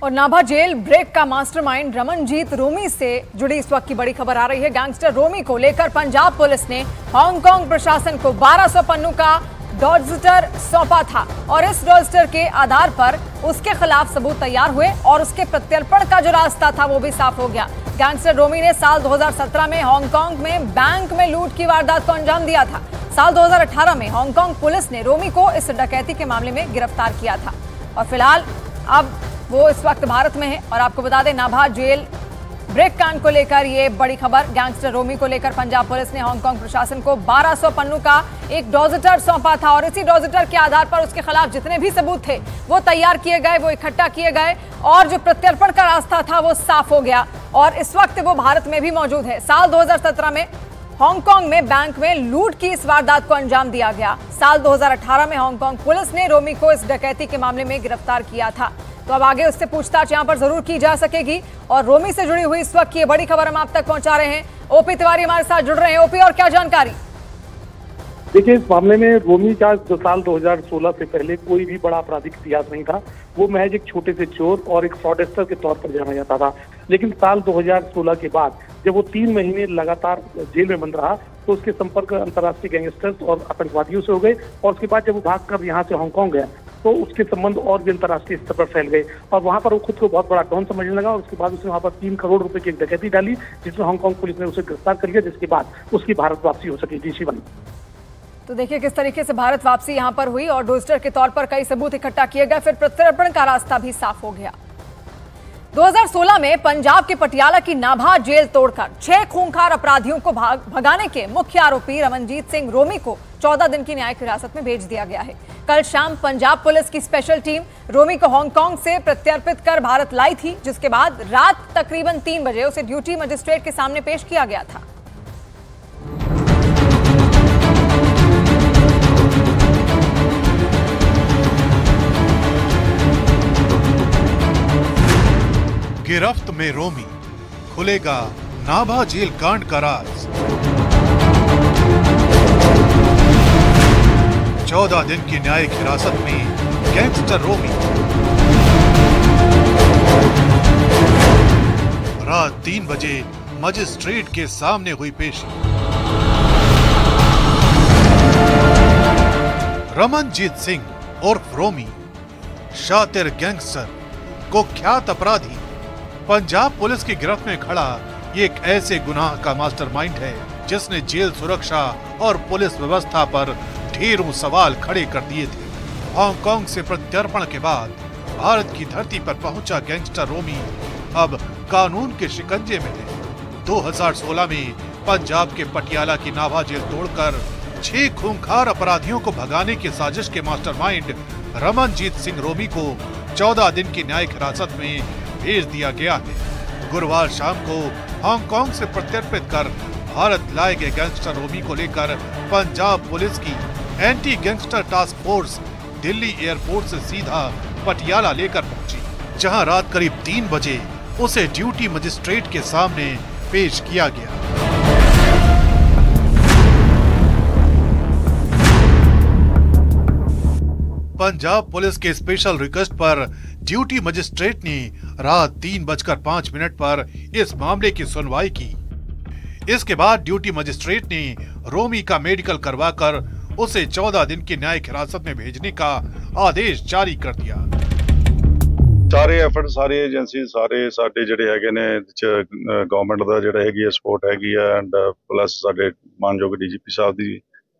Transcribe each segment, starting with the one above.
और Nabha jail break का mastermind Ramanjit रोमी से जुड़ी इस वक्त की बड़ी खबर आ रही है। गैंगस्टर रोमी को लेकर पंजाब पुलिस ने हांगकांग प्रशासन को 1200 पन्नों का डॉजिटर सौंपा था और इस डॉजिटर के आधार पर उसके खिलाफ सबूत तैयार हुए और उसके प्रत्यर्पण का जो रास्ता था वो भी साफ हो गया। गैंगस्टर रोमी ने साल 2017 में हांगकांग में बैंक में लूट की वारदात को अंजाम दिया था। साल 2018 में हांगकांग पुलिस ने रोमी को इस डकैती के मामले में गिरफ्तार किया था और फिलहाल अब वो इस वक्त भारत में है। और आपको बता दें, नाभा जेल ब्रेक कांड को लेकर ये बड़ी खबर। गैंगस्टर रोमी को लेकर पंजाब पुलिस ने हांगकांग प्रशासन को 1200 पन्नों का एक डॉजिटर सौंपा था और इसी डॉजिटर के आधार पर उसके खिलाफ जितने भी सबूत थे वो तैयार किए गए, वो इकट्ठा किए गए और जो प्रत्यर्पण का रास्ता था वो साफ हो गया और इस वक्त वो भारत में भी मौजूद है। साल 2017 में हांगकांग में बैंक में लूट की इस वारदात को अंजाम दिया गया। साल 2018 में हांगकांग पुलिस ने रोमी को इस डकैती के मामले में गिरफ्तार किया था। तो अब आगे उससे पूछताछ यहां पर जरूर की जा सकेगी और रोमी से जुड़ी हुई इस वक्त की बड़ी खबर हम आप तक पहुंचा रहे हैं। ओपी तिवारी हमारे साथ जुड़ रहे हैं। ओपी, और क्या जानकारी? देखिए, इस मामले में रोमी का जो साल 2016 से पहले कोई भी बड़ा आपराधिक इतिहास नहीं था। वो महज एक छोटे से चोर और एक फ्रॉडस्टर के तौर पर जाना जाता था। लेकिन साल 2016 के बाद जब वो 3 महीने लगातार जेल में बंद रहा तो उसके संपर्क अंतर्राष्ट्रीय गैंगस्टर्स और आतंकवादियों से हो गए और उसके बाद जब वो भागकर यहाँ से हांगकांग गया तो उसके संबंध और भी अंतर्राष्ट्रीय स्तर पर फैल गए और वहां पर वो खुद को बहुत बड़ा डॉन समझने लगा और उसके बाद उसने वहां पर 3 करोड़ रुपए की एक डकैती डाली जिसमें हांगकांग पुलिस ने उसे गिरफ्तार कर लिया, जिसके बाद उसकी भारत वापसी हो सकी। जी शिवानी, तो देखिए किस तरीके से भारत वापसी यहां पर हुई और डॉजिटर के तौर पर कई सबूत इकट्ठा किए गए, फिर प्रत्यर्पण का रास्ता भी साफ हो गया। 2016 में पंजाब के पटियाला की नाभा जेल तोड़कर 6 खूंखार अपराधियों को भगाने के मुख्य आरोपी रमनजीत सिंह रोमी को 14 दिन की न्यायिक हिरासत में भेज दिया गया है। कल शाम पंजाब पुलिस की स्पेशल टीम रोमी को हांगकांग से प्रत्यर्पित कर भारत लाई थी, जिसके बाद रात तकरीबन 3 बजे उसे ड्यूटी मजिस्ट्रेट के सामने पेश किया गया था। गिरफ्त में रोमी, खुलेगा नाभा जेल कांड का राज। 14 दिन की न्यायिक हिरासत में गैंगस्टर रोमी। रात 3 बजे मजिस्ट्रेट के सामने हुई पेशी। रमनजीत सिंह उर्फ रोमी, शातिर गैंगस्टर, कुख्यात अपराधी, पंजाब पुलिस की गिरफ्त में खड़ा ये एक ऐसे गुनाह का मास्टरमाइंड है जिसने जेल सुरक्षा और पुलिस व्यवस्था पर ढेरों सवाल खड़े कर दिए थे। हांगकांग से प्रत्यर्पण के बाद भारत की धरती पर पहुंचा गैंगस्टर रोमी अब कानून के शिकंजे में है। 2016 में पंजाब के पटियाला की नाभा जेल तोड़कर 6 खूंखार अपराधियों को भगाने की साजिश के मास्टरमाइंड रमनजीत सिंह रोमी को 14 दिन की न्यायिक हिरासत में भेज दिया गया है। गुरुवार शाम को हांगकांग से प्रत्यर्पित कर भारत लाए गए गैंगस्टर रोमी को लेकर पंजाब पुलिस की anti gangster task force Delhi airport से सीधा पटियाला लेकर पहुंची, जहां रात करीब 3 बजे उसे ड्यूटी मजिस्ट्रेट के सामने पेश किया गया। पंजाब पुलिस के स्पेशल रिक्वेस्ट पर ड्यूटी मजिस्ट्रेट ने रात 3:05 पर इस मामले की सुनवाई की। इसके बाद ड्यूटी मजिस्ट्रेट ने रोमी का मेडिकल करवाकर उसे 14 दिन की न्यायिक हिरासत में भेजने का आदेश जारी कर दिया। सारे एफर्ट, सारी एजेंसी, सारे साडे जिहड़े हैगे ने गवर्नमेंट दा जिहड़ा हैगी सपोर्ट हैगी एंड प्लस साडे मानयोग डीजीपी साहब दी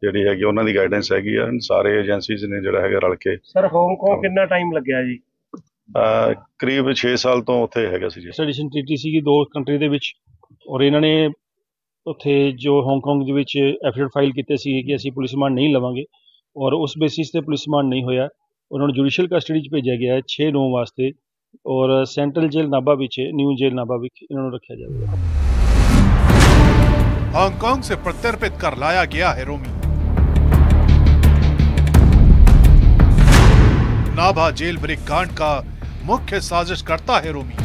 ਜਿਹੜੀ ਹੈਗੀ ਉਹਨਾਂ ਦੀ ਗਾਈਡੈਂਸ ਹੈਗੀ ਆ। ਸਾਰੇ ਏਜੰਸੀਜ਼ ਨੇ ਜਿਹੜਾ ਹੈਗਾ ਰਲ ਕੇ। ਸਰ ਹਾਂਗਕਾਂਗ ਕਿੰਨਾ ਟਾਈਮ ਲੱਗਿਆ ਜੀ? ਕਰੀਬ 6 ਸਾਲ ਤੋਂ ਉੱਥੇ ਹੈਗਾ ਸੀ ਜੀ। ਐਕਸਟ੍ਰੈਡੀਸ਼ਨ ਟ੍ਰੀਟੀ ਸੀਗੀ 2 ਕੰਟਰੀ ਦੇ ਵਿੱਚ ਔਰ ਇਹਨਾਂ ਨੇ ਉੱਥੇ ਜੋ ਹਾਂਗਕਾਂਗ ਦੇ ਵਿੱਚ ਐਫੀਡੇਵਿਟ ਫਾਈਲ ਕੀਤੇ ਸੀ ਕਿ ਅਸੀਂ ਪੁਲਿਸ ਰਿਮਾਂਡ ਨਹੀਂ ਲਵਾਂਗੇ ਔਰ ਉਸ ਬੇਸਿਸ ਤੇ ਪੁਲਿਸ ਰਿਮਾਂਡ ਨਹੀਂ ਹੋਇਆ। ਉਹਨਾਂ ਨੂੰ ਜੁਡੀਸ਼ੀਅਲ ਕਸਟਡੀ 'ਚ ਭੇਜਿਆ ਗਿਆ ਹੈ 6/9 ਵਾਸਤੇ ਔਰ ਸੈਂਟਰਲ ਜੇਲ੍ਹ ਨਾਭਾ ਵਿੱਚ, ਨਿਊ ਜੇਲ੍ਹ ਨਾਭਾ ਵਿੱਚ ਇਹਨਾਂ ਨੂੰ ਰੱਖਿਆ ਜਾਵੇਗਾ। हांगकांग से प्रत्यर्पित कर लाया गया है रोमी। नाभा जेल ब्रेक कांड का मुख्य साजिश करता है रोमी।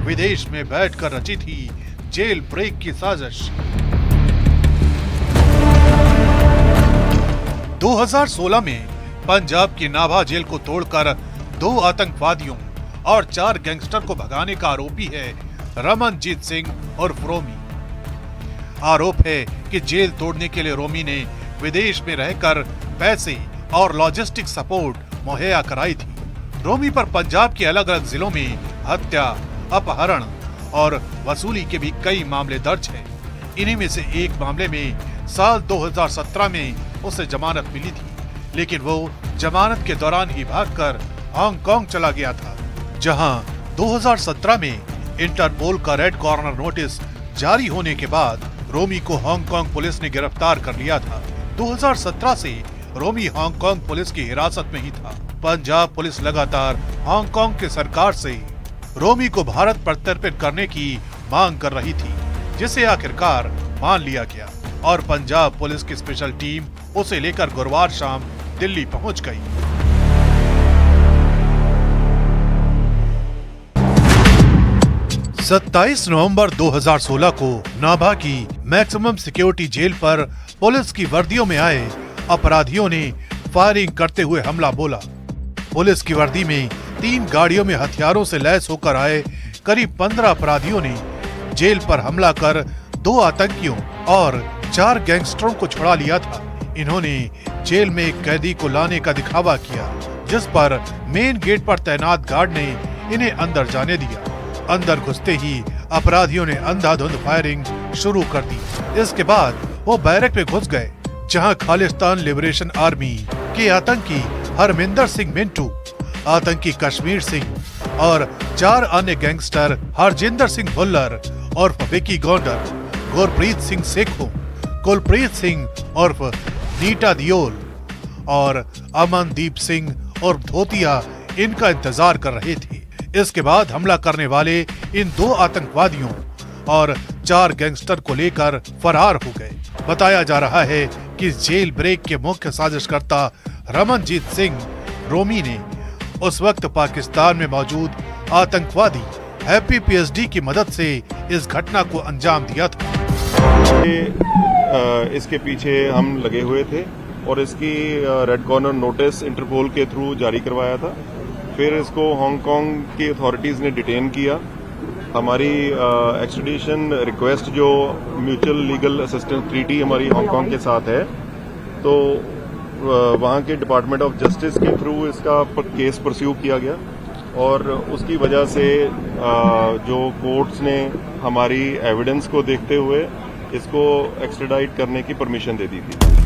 विदेश में बैठकर रची थी जेल ब्रेक की साजिश। 2016 में पंजाब की नाभा जेल को तोड़कर 2 आतंकवादियों और 4 गैंगस्टर को भगाने का आरोपी है रमनजीत सिंह उर्फ रोमी। आरोप है कि जेल तोड़ने के लिए रोमी ने विदेश में रहकर पैसे और लॉजिस्टिक सपोर्ट मुहैया कराई थी। रोमी पर पंजाब के अलग अलग जिलों में हत्या, अपहरण और वसूली के भी कई मामले दर्ज हैं। इन्हीं में से एक मामले में साल 2017 में उसे जमानत मिली थी, लेकिन वो जमानत के दौरान ही भागकर हांगकांग चला गया था, जहां 2017 में इंटरपोल का रेड कॉर्नर नोटिस जारी होने के बाद रोमी को हांगकांग पुलिस ने गिरफ्तार कर लिया था। 2017 से रोमी हांगकांग पुलिस की हिरासत में ही था। पंजाब पुलिस लगातार हांगकांग की सरकार से रोमी को भारत प्रत्यर्पित करने की मांग कर रही थी, जिसे आखिरकार मान लिया गया और पंजाब पुलिस की स्पेशल टीम उसे लेकर गुरुवार शाम दिल्ली पहुंच गई। सत्ताईस नवंबर 2016 को नाभा की मैक्सिमम सिक्योरिटी जेल पर पुलिस की वर्दियों में आए अपराधियों ने फायरिंग करते हुए हमला बोला। पुलिस की वर्दी में 3 गाड़ियों में हथियारों से लैस होकर आए करीब 15 अपराधियों ने जेल पर हमला कर 2 आतंकियों और 4 गैंगस्टरों को छुड़ा लिया था। इन्होंने जेल में एक कैदी को लाने का दिखावा किया, जिस पर मेन गेट पर तैनात गार्ड ने इन्हें अंदर जाने दिया। अंदर घुसते ही अपराधियों ने अंधाधुंध फायरिंग शुरू कर दी। इसके बाद वो बैरक में घुस गए, जहां खालिस्तान लिबरेशन आर्मी के आतंकी हरमिंदर सिंह मिंटू, आतंकी कश्मीर सिंह और 4 अन्य गैंगस्टर हरजिंदर सिंह भुल्लर उर्फ विकी गौंडर, गुरप्रीत सिंह सेखों, कुलप्रीत सिंह उर्फ नीटा दियोल और अमनदीप सिंह उर्फ धोतिया इनका इंतजार कर रहे थे। इसके बाद हमला करने वाले इन 2 आतंकवादियों और 4 गैंगस्टर को लेकर फरार हो गए। बताया जा रहा है कि जेल ब्रेक के मुख्य साजिशकर्ता रमनजीत सिंह रोमी ने उस वक्त पाकिस्तान में मौजूद आतंकवादी हैप्पी पीएचडी की मदद से इस घटना को अंजाम दिया था। इसके पीछे हम लगे हुए थे और इसकी रेड कॉर्नर नोटिस इंटरपोल के थ्रू जारी करवाया था। फिर इसको हांगकांग की अथॉरिटीज़ ने डिटेन किया। हमारी एक्सट्रेडिशन रिक्वेस्ट जो म्यूचुअल लीगल असिस्टेंस ट्रीटी हमारी हांगकांग के साथ है, तो वहाँ के डिपार्टमेंट ऑफ जस्टिस के थ्रू इसका केस परस्यू किया गया और उसकी वजह से जो कोर्ट्स ने हमारी एविडेंस को देखते हुए इसको एक्सट्रेडाइट करने की परमिशन दे दी थी।